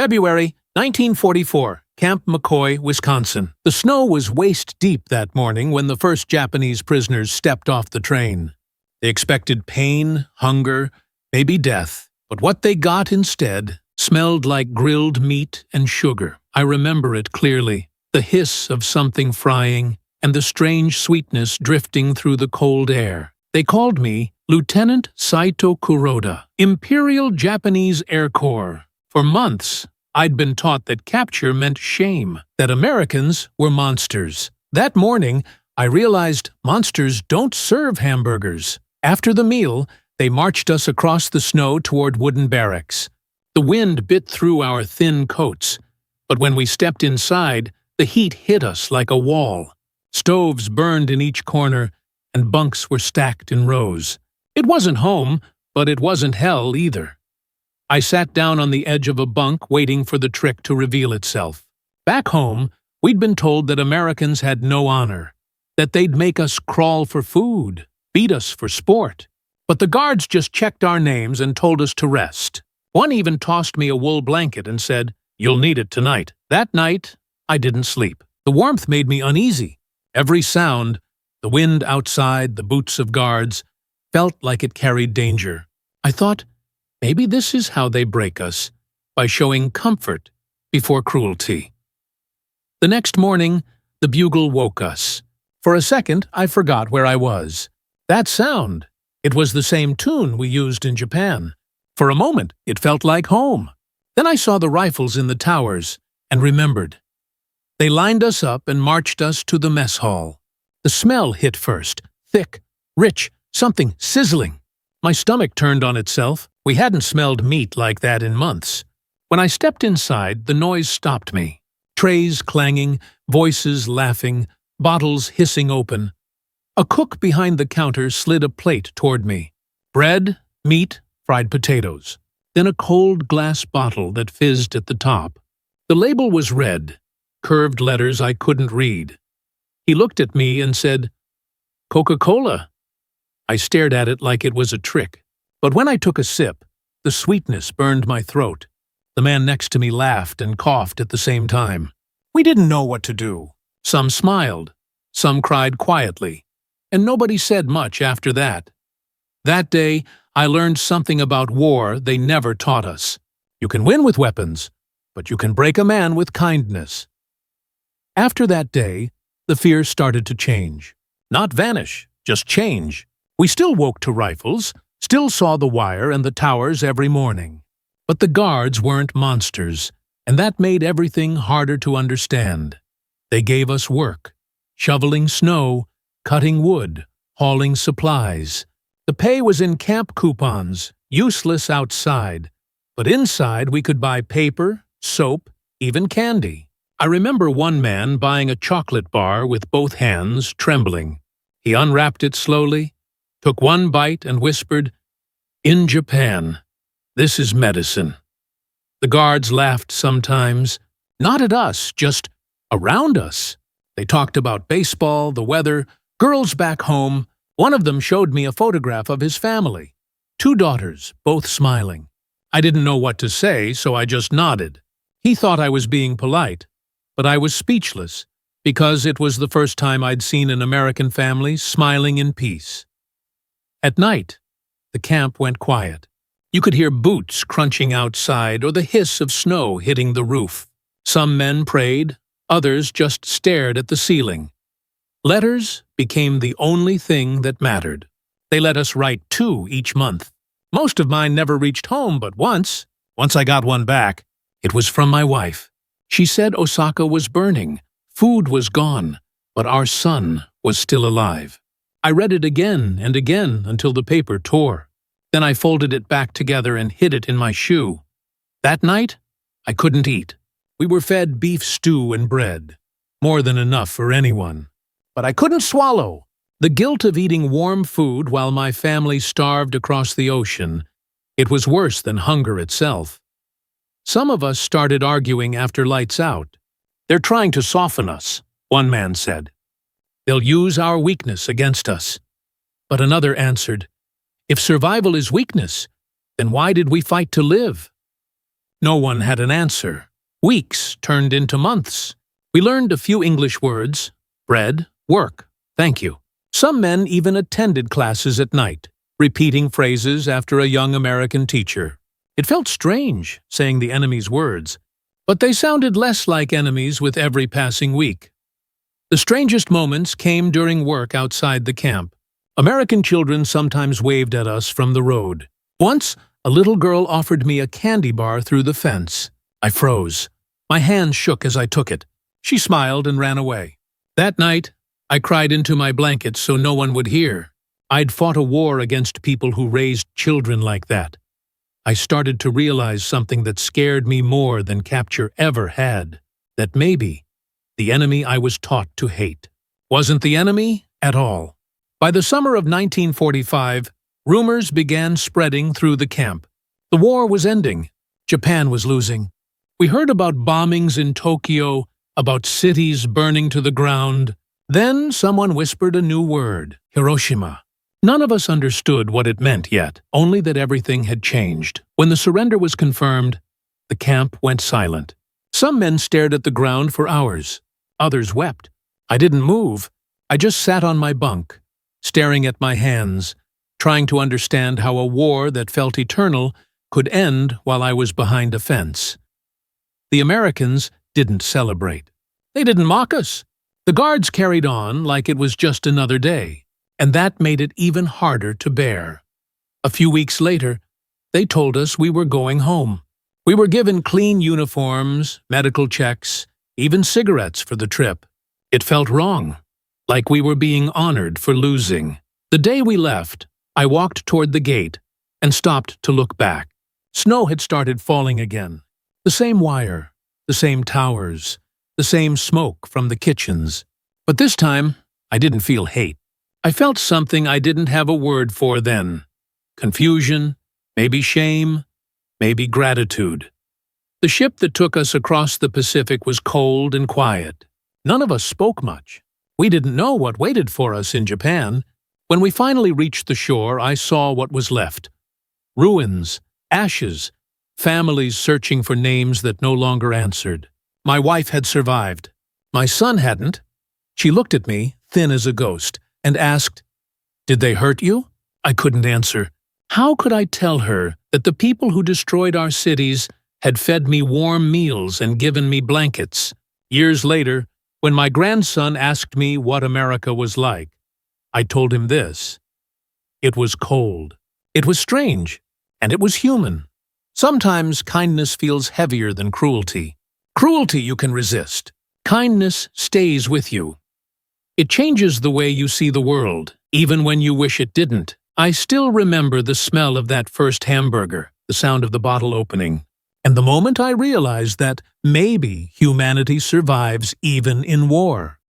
February 1944, Camp McCoy, Wisconsin. The snow was waist-deep that morning when the first Japanese prisoners stepped off the train. They expected pain, hunger, maybe death, but what they got instead smelled like grilled meat and sugar. I remember it clearly, the hiss of something frying and the strange sweetness drifting through the cold air. They called me Lieutenant Saito Kuroda, Imperial Japanese Air Corps. For months, I'd been taught that capture meant shame, that Americans were monsters. That morning, I realized monsters don't serve hamburgers. After the meal, they marched us across the snow toward wooden barracks. The wind bit through our thin coats, but when we stepped inside, the heat hit us like a wall. Stoves burned in each corner, and bunks were stacked in rows. It wasn't home, but it wasn't hell either. I sat down on the edge of a bunk waiting for the trick to reveal itself. Back home, we'd been told that Americans had no honor, that they'd make us crawl for food, beat us for sport. But the guards just checked our names and told us to rest. One even tossed me a wool blanket and said, "You'll need it tonight." That night, I didn't sleep. The warmth made me uneasy. Every sound, the wind outside, the boots of guards, felt like it carried danger. I thought, maybe this is how they break us, by showing comfort before cruelty. The next morning, the bugle woke us. For a second, I forgot where I was. That sound, it was the same tune we used in Japan. For a moment, it felt like home. Then I saw the rifles in the towers and remembered. They lined us up and marched us to the mess hall. The smell hit first, thick, rich, something sizzling. My stomach turned on itself. We hadn't smelled meat like that in months. When I stepped inside, the noise stopped me. Trays clanging, voices laughing, bottles hissing open. A cook behind the counter slid a plate toward me. Bread, meat, fried potatoes. Then a cold glass bottle that fizzed at the top. The label was red, curved letters I couldn't read. He looked at me and said, "Coca-Cola." I stared at it like it was a trick. But when I took a sip, the sweetness burned my throat. The man next to me laughed and coughed at the same time. We didn't know what to do. Some smiled, some cried quietly, and nobody said much after that. That day, I learned something about war they never taught us. You can win with weapons, but you can break a man with kindness. After that day, the fear started to change. Not vanish, just change. We still woke to rifles, still saw the wire and the towers every morning. But the guards weren't monsters, and that made everything harder to understand. They gave us work, shoveling snow, cutting wood, hauling supplies. The pay was in camp coupons, useless outside, but inside we could buy paper, soap, even candy. I remember one man buying a chocolate bar with both hands, trembling. He unwrapped it slowly, took one bite and whispered, "In Japan, this is medicine." The guards laughed sometimes, not at us, just around us. They talked about baseball, the weather, girls back home. One of them showed me a photograph of his family. 2 daughters, both smiling. I didn't know what to say, so I just nodded. He thought I was being polite, but I was speechless, because it was the first time I'd seen an American family smiling in peace. At night, the camp went quiet. You could hear boots crunching outside or the hiss of snow hitting the roof. Some men prayed, others just stared at the ceiling. Letters became the only thing that mattered. They let us write 2 each month. Most of mine never reached home, but once I got one back. It was from my wife. She said Osaka was burning, food was gone, but our son was still alive. I read it again and again until the paper tore. Then I folded it back together and hid it in my shoe. That night, I couldn't eat. We were fed beef stew and bread, more than enough for anyone. But I couldn't swallow. The guilt of eating warm food while my family starved across the ocean, it was worse than hunger itself. Some of us started arguing after lights out. "They're trying to soften us," one man said. "They'll use our weakness against us." But another answered, "If survival is weakness, then why did we fight to live?" No one had an answer. Weeks turned into months. We learned a few English words: bread, work, thank you. Some men even attended classes at night, repeating phrases after a young American teacher. It felt strange saying the enemy's words, but they sounded less like enemies with every passing week. The strangest moments came during work outside the camp. American children sometimes waved at us from the road. Once, a little girl offered me a candy bar through the fence. I froze. My hands shook as I took it. She smiled and ran away. That night, I cried into my blanket so no one would hear. I'd fought a war against people who raised children like that. I started to realize something that scared me more than capture ever had. That maybe the enemy I was taught to hate wasn't the enemy at all. By the summer of 1945, rumors began spreading through the camp. The war was ending. Japan was losing. We heard about bombings in Tokyo, about cities burning to the ground. Then someone whispered a new word: Hiroshima. None of us understood what it meant yet, only that everything had changed. When the surrender was confirmed, the camp went silent. Some men stared at the ground for hours. Others wept. I didn't move. I just sat on my bunk, staring at my hands, trying to understand how a war that felt eternal could end while I was behind a fence. The Americans didn't celebrate. They didn't mock us. The guards carried on like it was just another day, and that made it even harder to bear. A few weeks later, they told us we were going home. We were given clean uniforms, medical checks, even cigarettes for the trip. It felt wrong, like we were being honored for losing. The day we left, I walked toward the gate and stopped to look back. Snow had started falling again. The same wire, the same towers, the same smoke from the kitchens. But this time, I didn't feel hate. I felt something I didn't have a word for then. Confusion, maybe shame, maybe gratitude. The ship that took us across the Pacific was cold and quiet. None of us spoke much. We didn't know what waited for us in Japan. When we finally reached the shore, I saw what was left. Ruins, ashes, families searching for names that no longer answered. My wife had survived. My son hadn't. She looked at me, thin as a ghost, and asked, "Did they hurt you?" I couldn't answer. How could I tell her that the people who destroyed our cities had fed me warm meals and given me blankets? Years later, when my grandson asked me what America was like, I told him this: it was cold. It was strange, and it was human. Sometimes kindness feels heavier than cruelty. Cruelty you can resist. Kindness stays with you. It changes the way you see the world, even when you wish it didn't. I still remember the smell of that first hamburger, the sound of the bottle opening, and the moment I realized that maybe humanity survives even in war.